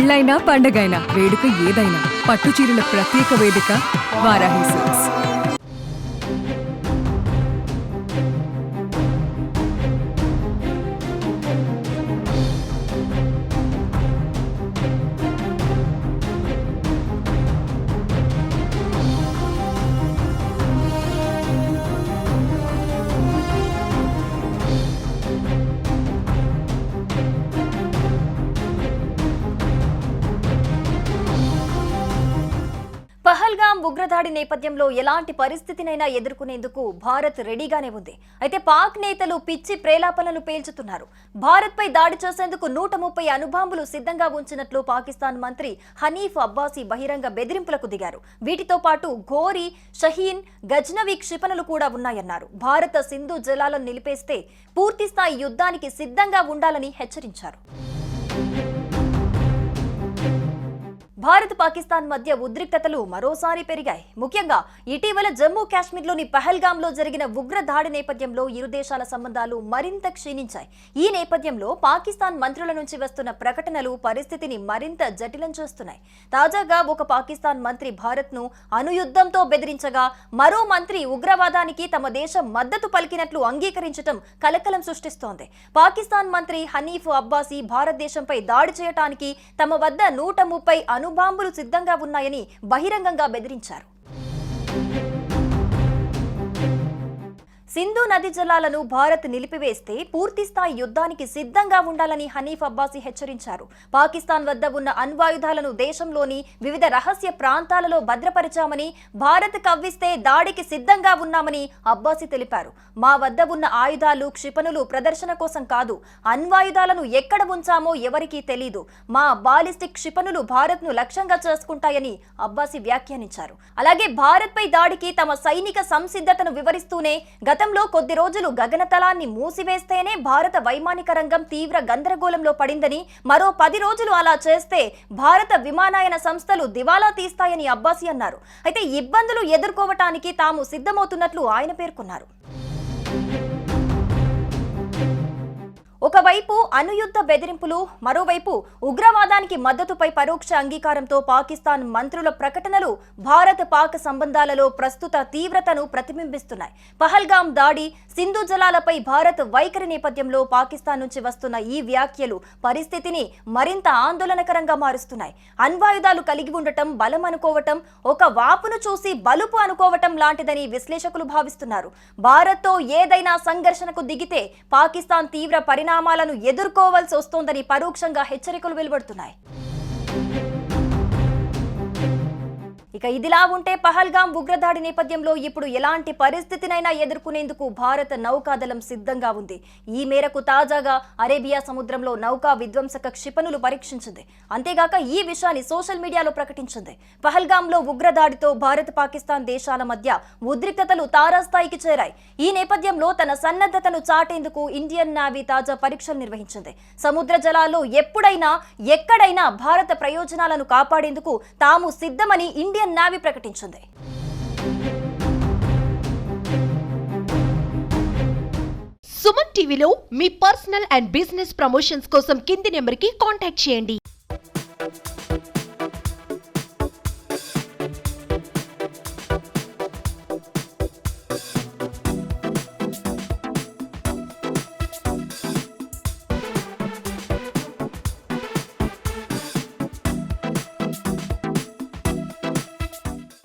పెళ్ళైనా పండగైనా వేడుక ఏదైనా పట్టు చీరల ప్రత్యేక వేదిక వారాహి సిల్క్స్. పహల్గాం ఉగ్రదాడి నేపథ్యంలో ఎలాంటి పరిస్థితినైనా ఎదుర్కొనేందుకు భారత్ రెడీగానే ఉంది. అయితే పాక్ నేతలు పిచ్చి ప్రేలాపనలు పేల్చుతున్నారు. భారత్పై దాడి చేసేందుకు 130 అణుబాంబులు సిద్ధంగా ఉంచినట్లు పాకిస్తాన్ మంత్రి హనీఫ్ అబ్బాసీ బహిరంగ బెదిరింపులకు దిగారు. వీటితో పాటు ఘోరీ, షహీన్, గజ్నవి క్షిపణులు కూడా ఉన్నాయన్నారు. భారత సింధు జలాలను నిలిపేస్తే పూర్తిస్థాయి యుద్ధానికి సిద్ధంగా ఉండాలని హెచ్చరించారు. భారత్ పాకిస్తాన్ మధ్య ఉద్రిక్తతలు మరోసారి పెరిగాయి. ముఖ్యంగా ఇటీవల జమ్మూ కాశ్మీర్లోని పహల్గాంలో జరిగిన ఉగ్ర దాడి నేపథ్యంలో ఇరు దేశాల సంబంధాలు మరింత క్షీణించాయి. ఈ నేపథ్యంలో పాకిస్తాన్ మంత్రుల నుంచి వస్తున్న ప్రకటనలు పరిస్థితిని మరింత జటిలం చేస్తున్నాయి. తాజాగా ఒక పాకిస్తాన్ మంత్రి భారత్ను అణుయుద్ధంతో బెదిరించగా మరో మంత్రి ఉగ్రవాదానికి తమ దేశం మద్దతు పలికినట్లు అంగీకరించడం కలకలం సృష్టిస్తోంది. పాకిస్తాన్ మంత్రి హనీఫ్ అబ్బాసీ భారతదేశంపై దాడి చేయడానికి తమ వద్ద 130 అణుబాంబులు సిద్ధంగా ఉన్నాయని బహిరంగంగా బెదిరించారు. సింధు నది జలాలను భారత్ నిలిపివేస్తే పూర్తిస్థాయి యుద్ధానికి సిద్ధంగా ఉండాలని హనీఫ్ అబ్బాసీ హెచ్చరించారు. పాకిస్తాన్ వద్ద ఉన్న అణ్వాయుధాలను దేశంలోని వివిధ రహస్య ప్రాంతాలలో భద్రపరిచామని, భారత్ కవ్విస్తే దాడికి సిద్ధంగా ఉన్నామని అబ్బాసీ తెలిపారు. మా వద్ద ఉన్న ఆయుధాలు, క్షిపణులు ప్రదర్శన కోసం కాదు, అణ్వాయుధాలను ఎక్కడ ఉంచామో ఎవరికీ తెలీదు. మా బాలిస్టిక్ క్షిపణులు భారత్ను లక్ష్యంగా చేసుకుంటాయని అబ్బాసీ వ్యాఖ్యానించారు. అలాగే భారత్పై దాడికి తమ సైనిక సంసిద్ధతను వివరిస్తూనే గతంలో కొద్ది రోజులు గగనతలాన్ని మూసివేస్తేనే భారత వైమానిక రంగం తీవ్ర గందరగోళంలో పడిందని, మరో 10 రోజులు అలా చేస్తే భారత విమానయాన సంస్థలు దివాలా తీస్తాయని అబ్బాసీ అన్నారు. అయితే ఇబ్బందులు ఎదుర్కోవటానికి తాము సిద్ధమవుతున్నట్లు ఆయన పేర్కొన్నారు. ఒకవైపు అణుయుద్ధ బెదిరింపులు, మరోవైపు ఉగ్రవాదానికి మద్దతుపై పరోక్ష అంగీకారంతో పాకిస్తాన్ మంత్రుల ప్రకటనలు భారత్ పాక్ సంబంధాలలో ప్రస్తుత తీవ్రతను ప్రతిబింబిస్తున్నాయి. పహల్గాం దాడి, సింధు జలాలపై భారత్ వైఖరి నేపథ్యంలో పాకిస్తాన్ నుంచి వస్తున్న ఈ వ్యాఖ్యలు పరిస్థితిని మరింత ఆందోళనకరంగా మారుస్తున్నాయి. అణ్వాయుధాలు కలిగి ఉండటం బలం అనుకోవటం, ఒక వాపును చూసి బలుపు అనుకోవటం లాంటిదని విశ్లేషకులు భావిస్తున్నారు. భారత్తో ఏదైనా సంఘర్షణకు దిగితే పాకిస్తాన్ తీవ్ర పరిణామాలను ఎదుర్కోవాల్సి వస్తోందని పరోక్షంగా హెచ్చరికలు వెలువడుతున్నాయి. ఇక ఇదిలా ఉంటే పహల్గాం ఉగ్రదాడి నేపథ్యంలో ఇప్పుడు ఎలాంటి పరిస్థితినైనా ఎదుర్కొనేందుకు భారత నౌకాదళం సిద్ధంగా ఉంది. ఈ మేరకు తాజాగా అరేబియా సముద్రంలో నౌకా విధ్వంసక క్షిపణులు పరీక్షించింది. అంతేగాక ఈ విషయాన్ని సోషల్ మీడియాలో ప్రకటించింది. పహల్గాంలో ఉగ్రదాడితో భారత్ పాకిస్తాన్ దేశాల మధ్య ఉద్రిక్తతలు తారాస్థాయికి చేరాయి. ఈ నేపథ్యంలో తన సన్నద్ధతను చాటేందుకు ఇండియన్ నేవీ తాజా పరీక్షలు నిర్వహించింది. సముద్ర జలాల్లో ఎప్పుడైనా ఎక్కడైనా భారత ప్రయోజనాలను కాపాడేందుకు తాము సిద్ధమని ఇండియన్ నేవీ ప్రకటించింది. సుమన్ టీవీలో మీ పర్సనల్ అండ్ బిజినెస్ ప్రమోషన్స్ కోసం కింది నెంబర్కి కాంటాక్ట్ చేయండి.